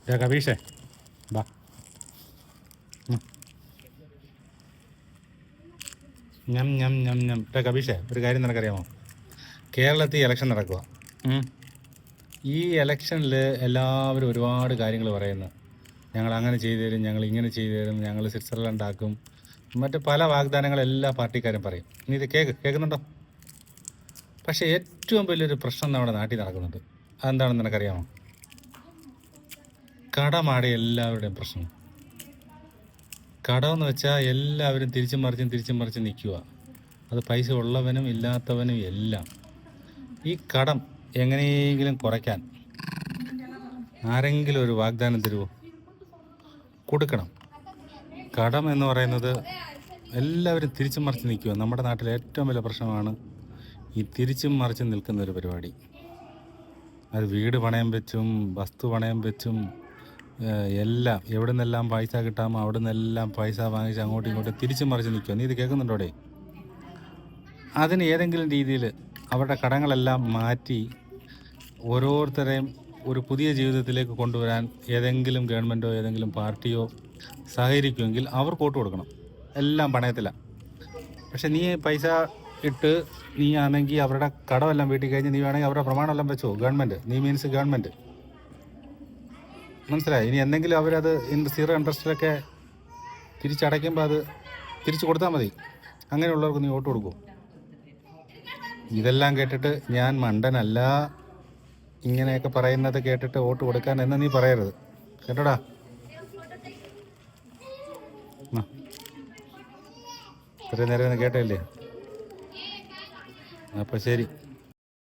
കബീഷേ ബാ. ഞം ഞം ഞം ഞം. കബീഷേ, ഒരു കാര്യം നിനക്കറിയാമോ? കേരളത്തിൽ ഇലക്ഷൻ നടക്കുക. ഈ ഇലക്ഷനിൽ എല്ലാവരും ഒരുപാട് കാര്യങ്ങൾ പറയുന്നു. ഞങ്ങൾ അങ്ങനെ ചെയ്തു തരും, ഞങ്ങൾ ഇങ്ങനെ ചെയ്തു തരും, ഞങ്ങൾ സ്വിറ്റ്സർലൻഡ് ആക്കും, മറ്റ് പല വാഗ്ദാനങ്ങൾ എല്ലാ പാർട്ടിക്കാരും പറയും. നീ ഇത് കേൾക്കുന്നുണ്ടോ? പക്ഷേ ഏറ്റവും വലിയൊരു പ്രശ്നം നമ്മുടെ നാട്ടിൽ നടക്കുന്നുണ്ട്. അതെന്താണെന്ന് നിനക്കറിയാമോ? കടമാണ് എല്ലാവരുടെയും പ്രശ്നം. കടമെന്ന് വെച്ചാൽ എല്ലാവരും തിരിച്ചും മറിച്ചും നിൽക്കുക. അത് പൈസ ഉള്ളവനും ഇല്ലാത്തവനും എല്ലാം. ഈ കടം എങ്ങനെയെങ്കിലും കുറയ്ക്കാൻ ആരെങ്കിലും ഒരു വാഗ്ദാനം തരുമോ? കൊടുക്കണം. കടം എന്ന് പറയുന്നത് എല്ലാവരും തിരിച്ചും മറിച്ച് നിൽക്കുക. നമ്മുടെ നാട്ടിലെ ഏറ്റവും വലിയ പ്രശ്നമാണ് ഈ തിരിച്ചും മറിച്ചും നിൽക്കുന്ന ഒരു പരിപാടി. അത് വീട് പണയം വെച്ചും വസ്തു പണയം വെച്ചും എല്ലാം എവിടെ നിന്നെല്ലാം പൈസ കിട്ടാമോ അവിടെ നിന്നെല്ലാം പൈസ വാങ്ങിച്ച് അങ്ങോട്ടും ഇങ്ങോട്ടും തിരിച്ചും മറിച്ച് നിൽക്കുക. നീ ഇത് കേൾക്കുന്നുണ്ടോടെ? അതിന് ഏതെങ്കിലും രീതിയിൽ അവരുടെ കടങ്ങളെല്ലാം മാറ്റി ഓരോരുത്തരെയും ഒരു പുതിയ ജീവിതത്തിലേക്ക് കൊണ്ടുവരാൻ ഏതെങ്കിലും ഗവൺമെൻറ്റോ ഏതെങ്കിലും പാർട്ടിയോ സഹകരിക്കുമെങ്കിൽ അവർക്ക് വോട്ട് കൊടുക്കണം. എല്ലാം പണയത്തിലാണ്. പക്ഷെ നീ പൈസ ഇട്ട് നീ ആണെങ്കിൽ അവരുടെ കടമെല്ലാം വീട്ടിൽ കഴിഞ്ഞ് നീ വേണമെങ്കിൽ അവരുടെ പ്രമാണമെല്ലാം വെച്ചോ. ഗവൺമെൻറ്, നീ മീൻസ് ഗവൺമെൻറ്, മനസ്സിലായി? ഇനി എന്തെങ്കിലും അവരത് സീറോ ഇൻട്രസ്റ്റിലൊക്കെ തിരിച്ചടയ്ക്കുമ്പോൾ അത് തിരിച്ചു കൊടുത്താൽ മതി. അങ്ങനെയുള്ളവർക്ക് നീ വോട്ട് കൊടുക്കും. ഇതെല്ലാം കേട്ടിട്ട് ഞാൻ മണ്ടനല്ല, ഇങ്ങനെയൊക്കെ പറയുന്നത് കേട്ടിട്ട് വോട്ട് കൊടുക്കാൻ എന്ന് നീ പറയരുത്, കേട്ടോടാ. ഇത്രയും നേരം കേട്ടല്ലേ? അപ്പം ശരി.